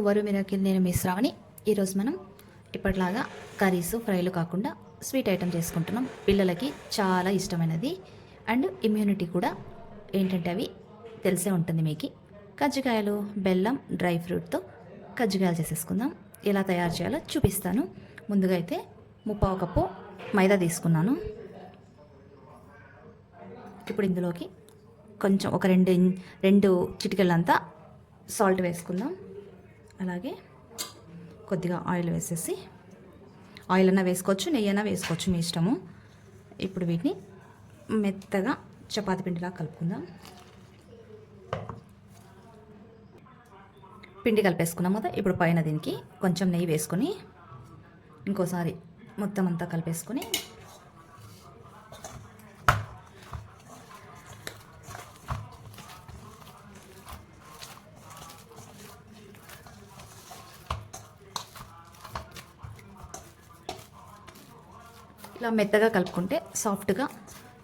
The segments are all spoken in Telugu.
వరు మిరాకిల్, నేను మిస్ శ్రావణి. ఈరోజు మనం ఇప్పటిలాగా కర్రీస్ ఫ్రైలు కాకుండా స్వీట్ ఐటెం చేసుకుంటున్నాం. పిల్లలకి చాలా ఇష్టమైనది అండ్ ఇమ్యూనిటీ కూడా. ఏంటంటే అవి తెలిసే ఉంటుంది మీకు. కజ్జికాయలు, బెల్లం, డ్రై ఫ్రూట్తో కజ్జికాయలు చేసేసుకుందాం. ఎలా తయారు చేయాలో చూపిస్తాను. ముందుగా అయితే 1/4 కప్పు మైదా తీసుకున్నాను. ఇప్పుడు ఇందులోకి కొంచెం ఒక రెండు చిటికెళ్ళంతా సాల్ట్ వేసుకుందాం. అలాగే కొద్దిగా ఆయిల్ వేసేసి, ఆయిల్ అన్నా వేసుకోవచ్చు, నెయ్యి అన్నా వేసుకోవచ్చు, మీ ఇష్టము. ఇప్పుడు వీటిని మెత్తగా చపాతీ పిండిలా కలుపుకుందాం. పిండి కలిపేసుకున్నాం కదా. ఇప్పుడు పైన దీనికి కొంచెం నెయ్యి వేసుకొని ఇంకోసారి మొత్తం అంతా కలిపేసుకొని ఇలా మెత్తగా కలుపుకుంటే సాఫ్ట్గా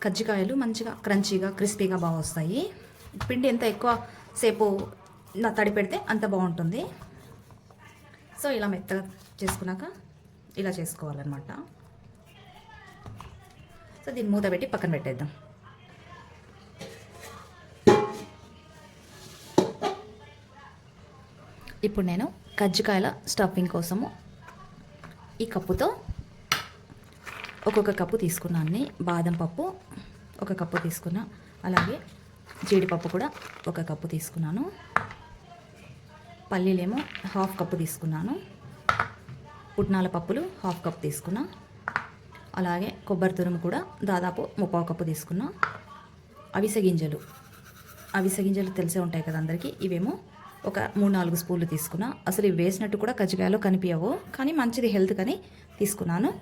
కజ్జికాయలు మంచిగా క్రంచీగా క్రిస్పీగా బాగా వస్తాయి. పిండి ఎంత ఎక్కువ సేపు తడి పెడితే అంత బాగుంటుంది. సో ఇలా మెత్తగా చేసుకున్నాక ఇలా చేసుకోవాలన్నమాట. సో దీన్ని మూత పెట్టి పక్కన పెట్టేద్దాం. ఇప్పుడు నేను కజ్జికాయల స్టఫింగ్ కోసము ఈ కప్పుతో ఒక్కొక్క కప్పు తీసుకున్నాను. బాదం పప్పు 1 కప్పు తీసుకున్నా, అలాగే జీడిపప్పు కూడా 1 కప్పు తీసుకున్నాను, పల్లీలేమో 1/2 కప్పు తీసుకున్నాను, పుట్నాల పప్పులు 1/2 కప్పు తీసుకున్నా, అలాగే కొబ్బరి తురుము కూడా దాదాపు 1/4 కప్పు తీసుకున్నా. అవిసె గింజలు తెలిసే ఉంటాయి కదా అందరికీ. ఇవేమో ఒక 3-4 స్పూన్లు తీసుకున్నా. అసలు ఇవి వేసినట్టు కూడా కజ్జికాయలో కనిపించవు, కానీ మంచిది హెల్త్ కని తీసుకున్నాను.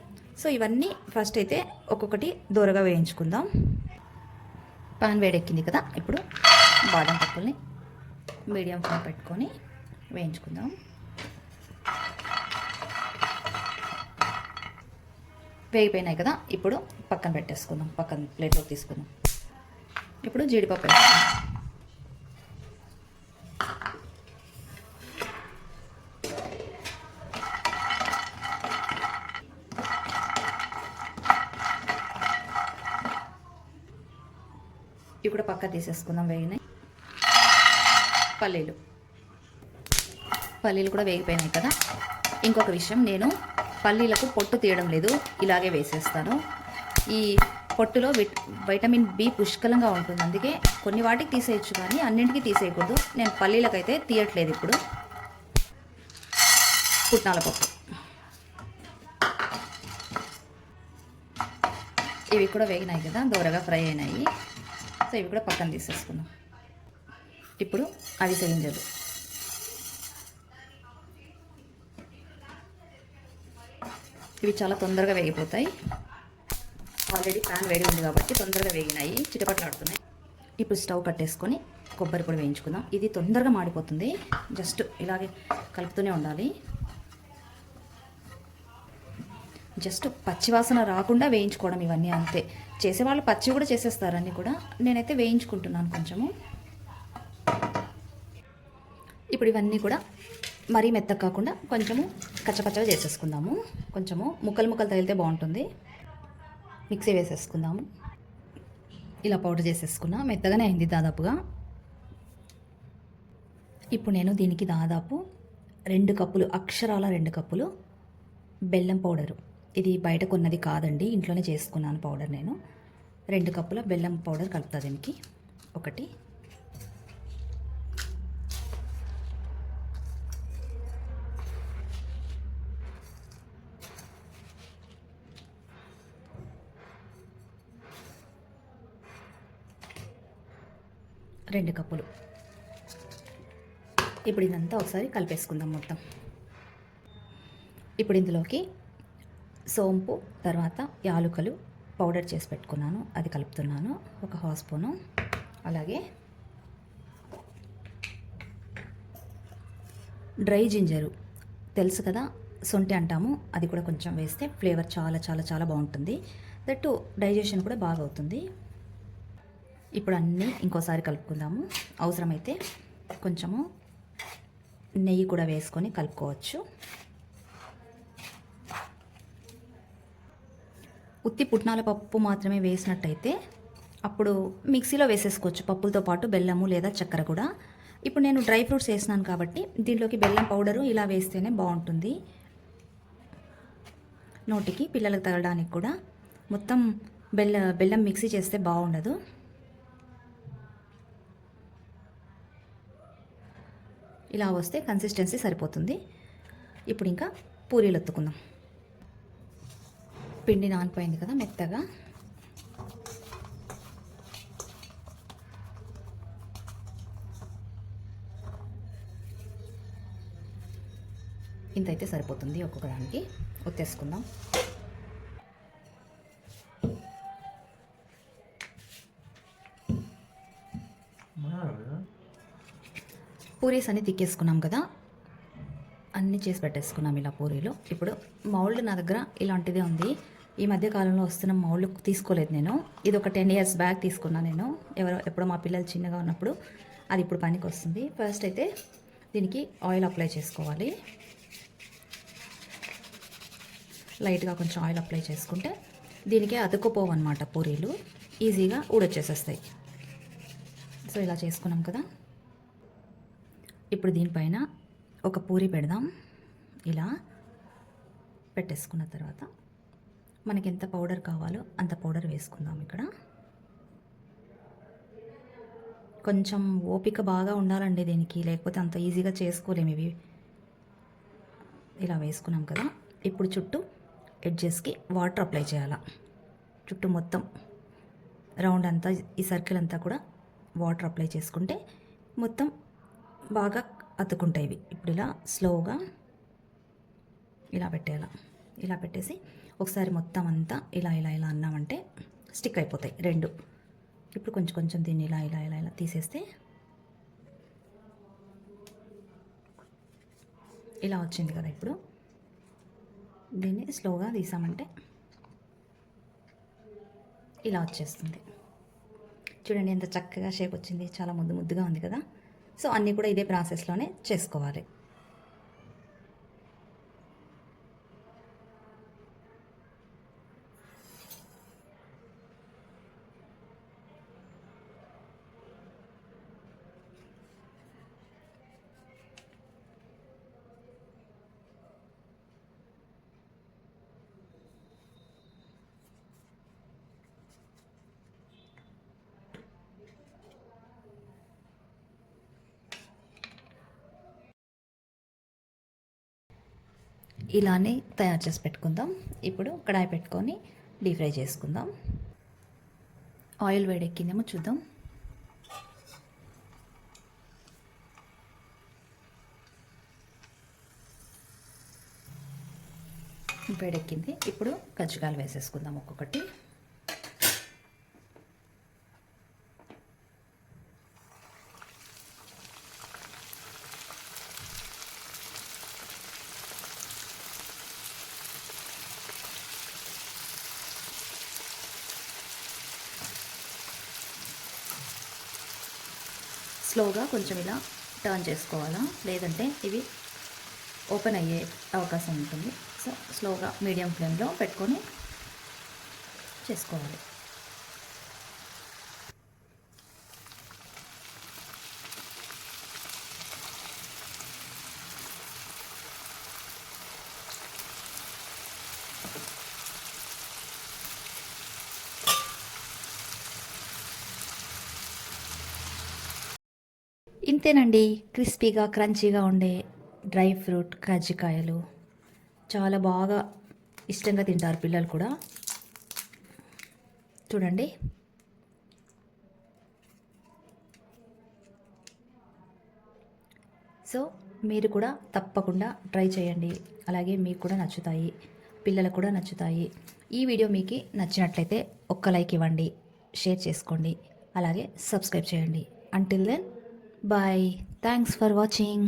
సో ఇవన్నీ ఫస్ట్ అయితే ఒక్కొక్కటి దూరగా వేయించుకుందాం. పాన్ వేడెక్కింది కదా. ఇప్పుడు బాదం పప్పుల్ని మీడియం ఫ్లేమ్ పెట్టుకొని వేయించుకుందాం. వేగిపోయినాయి కదా. ఇప్పుడు పక్కన పెట్టేసుకుందాం, పక్కన ప్లేట్లోకి తీసుకుందాం. ఇప్పుడు జీడిపప్పు వేసుకుందాం. ఇవి కూడా పక్క తీసేసుకుందాం. వేగినాయి. పల్లీలు కూడా వేగిపోయినాయి కదా. ఇంకొక విషయం, నేను పల్లీలకు పొట్టు తీయడం లేదు, ఇలాగే వేసేస్తాను. ఈ పొట్టులో వైటమిన్ బి పుష్కలంగా ఉంటుంది, అందుకే కొన్ని వాటికి తీసేయచ్చు కానీ అన్నింటికి తీసేయకూడదు. నేను పల్లీలకైతే తీయట్లేదు. ఇప్పుడు పుట్నాల పప్పు, ఇవి కూడా వేగినాయి కదా, దూరగా ఫ్రై అయినాయి. సో ఇవి కూడా పక్కన తీసేసుకుందాం. ఇప్పుడు అవిసె గింజలు, ఇవి చాలా తొందరగా వేగిపోతాయి. ఆల్రెడీ ప్యాన్ వేడి ఉంది కాబట్టి తొందరగా వేగినాయి, చిటపట్లాడుతున్నాయి. ఇప్పుడు స్టవ్ కట్టేసుకొని కొబ్బరి పొడి వేయించుకుందాం. ఇది తొందరగా మాడిపోతుంది, జస్ట్ ఇలాగే కలుపుతూనే ఉండాలి. జస్ట్ పచ్చివాసన రాకుండా వేయించుకోవడం, ఇవన్నీ అంతే. చేసేవాళ్ళు పచ్చి కూడా చేసేస్తారు అన్నీ కూడా, నేనైతే వేయించుకుంటున్నాను కొంచెము. ఇప్పుడు ఇవన్నీ కూడా మరీ మెత్తగా కాకుండా కొంచెము కచ్చపచ్చగా చేసేసుకుందాము. కొంచెము ముక్కలు తగిలితే బాగుంటుంది. మిక్సీ వేసేసుకుందాము. ఇలా పౌడర్ చేసేసుకున్నా, మెత్తగానే అయింది దాదాపుగా. ఇప్పుడు నేను దీనికి దాదాపు 2 కప్పులు, అక్షరాల 2 కప్పులు బెల్లం పౌడరు. ఇది బయట కొన్నది కాదండి, ఇంట్లోనే చేసుకున్నాను పౌడర్ నేను. 2 కప్పుల బెల్లం పౌడర్ కలుపుతా దీనికి. 1, 2 కప్పులు. ఇప్పుడు ఇదంతా ఒకసారి కలిపేసుకుందాం మొత్తం. ఇప్పుడు ఇందులోకి సోంపు, తర్వాత యాలుకలు పౌడర్ చేసి పెట్టుకున్నాను, అది కలుపుతున్నాను, 1/2 స్పూను. అలాగే డ్రై జింజరు తెలుసు కదా, సొంటి అంటాము, అది కూడా కొంచెం వేస్తే ఫ్లేవర్ చాలా చాలా చాలా బాగుంటుంది. దట్టు డైజెషన్ కూడా బాగా అవుతుంది. ఇప్పుడు అన్నీ ఇంకోసారి కలుపుకుందాము. అవసరమైతే కొంచెము నెయ్యి కూడా వేసుకొని కలుపుకోవచ్చు. ఉత్తి పుట్నాల పప్పు మాత్రమే వేసినట్టయితే అప్పుడు మిక్సీలో వేసేసుకోవచ్చు పప్పులతో పాటు బెల్లము లేదా చక్కెర కూడా. ఇప్పుడు నేను డ్రై ఫ్రూట్స్ వేసినాను కాబట్టి దీంట్లోకి బెల్లం పౌడరు ఇలా వేస్తేనే బాగుంటుంది. నోటికి పిల్లలకు తగలడానికి కూడా మొత్తం బెల్లం మిక్సీ చేస్తే బాగుండదు. ఇలా వస్తే కన్సిస్టెన్సీ సరిపోతుంది. ఇప్పుడు ఇంకా పూరీలు ఒత్తుకుందాం. పిండి నానిపోయింది కదా మెత్తగా. ఇంత అయితే సరిపోతుంది. ఒక్కొక్క దానికి ఒత్తేసుకుందాం. పూరీస్ అన్నీ తిక్కేసుకున్నాం కదా, అన్నీ చేసి పెట్టేసుకున్నాం ఇలా పూరీలు. ఇప్పుడు మౌల్డ్ నా దగ్గర ఇలాంటిదే ఉంది. ఈ మధ్య కాలంలో వస్తున్న మౌల్డ్ తీసుకోలేదు నేను. ఇది ఒక 10 years బ్యాక్ తీసుకున్నా నేను, ఎప్పుడో మా పిల్లలు చిన్నగా ఉన్నప్పుడు. అది ఇప్పుడు పనికి వస్తుంది. ఫస్ట్ అయితే దీనికి ఆయిల్ అప్లై చేసుకోవాలి. లైట్గా కొంచెం ఆయిల్ అప్లై చేసుకుంటే దీనికి అతుక్కుపోవు అన్నమాట. పూరీలు ఈజీగా ఊడొచ్చేసేస్తాయి. సో ఇలా చేసుకున్నాం కదా. ఇప్పుడు దీనిపైన ఒక పూరి పెడదాం. ఇలా పెట్టేసుకున్న తర్వాత మనకి ఎంత పౌడర్ కావాలో అంత పౌడర్ వేసుకుందాం. ఇక్కడ కొంచెం ఓపిక బాగా ఉండాలండి దీనికి, లేకపోతే అంత ఈజీగా చేసుకోలేము ఇవి. ఇలా వేసుకున్నాం కదా. ఇప్పుడు చుట్టూ ఎడ్జెస్కి వాటర్ అప్లై చేయాలి. చుట్టూ మొత్తం రౌండ్ అంతా, ఈ సర్కిల్ అంతా కూడా వాటర్ అప్లై చేసుకుంటే మొత్తం బాగా అతుకుంటాయి ఇవి. ఇప్పుడు ఇలా స్లోగా ఇలా పెట్టేయాలి. ఇలా పెట్టేసి ఒకసారి మొత్తం అంతా ఇలా ఇలా ఇలా అన్నామంటే స్టిక్ అయిపోతాయి రెండు. ఇప్పుడు కొంచెం కొంచెం దీన్ని ఇలా ఇలా ఇలా ఇలా తీసేస్తే ఇలా వచ్చింది కదా. ఇప్పుడు దీన్ని స్లోగా తీసామంటే ఇలా వచ్చేస్తుంది. చూడండి ఎంత చక్కగా షేప్ వచ్చింది, చాలా ముద్దుగా ఉంది కదా. సో అన్నీ కూడా ఇదే ప్రాసెస్లోనే చేసుకోవాలి. ఇలానే తయారు చేసి పెట్టుకుందాం. ఇప్పుడు కడాయి పెట్టుకొని డీప్ ఫ్రై చేసుకుందాం. ఆయిల్ వేడెక్కిందేమో చూద్దాం. వేడెక్కింది. ఇప్పుడు కజ్జికాయలు వేసేసుకుందాం ఒక్కొక్కటి. స్లోగా కొంచెం ఇలా టర్న్ చేసుకోవాలా, లేదంటే ఇవి ఓపెన్ అయ్యే అవకాశం ఉంటుంది. సో స్లోగా మీడియం ఫ్లేమ్లో పెట్టుకొని చేసుకోవాలి. ఇంతేనండి, క్రిస్పీగా క్రంచీగా ఉండే డ్రై ఫ్రూట్ కజ్జికాయలు. చాలా బాగా ఇష్టంగా తింటారు పిల్లలు కూడా. చూడండి. సో మీరు కూడా తప్పకుండా ట్రై చేయండి. అలాగే మీకు కూడా నచ్చుతాయి, పిల్లలకు కూడా నచ్చుతాయి. ఈ వీడియో మీకు నచ్చినట్లయితే ఒక్క లైక్ ఇవ్వండి, షేర్ చేసుకోండి, అలాగే సబ్స్క్రైబ్ చేయండి. Until then, bye. Thanks for watching.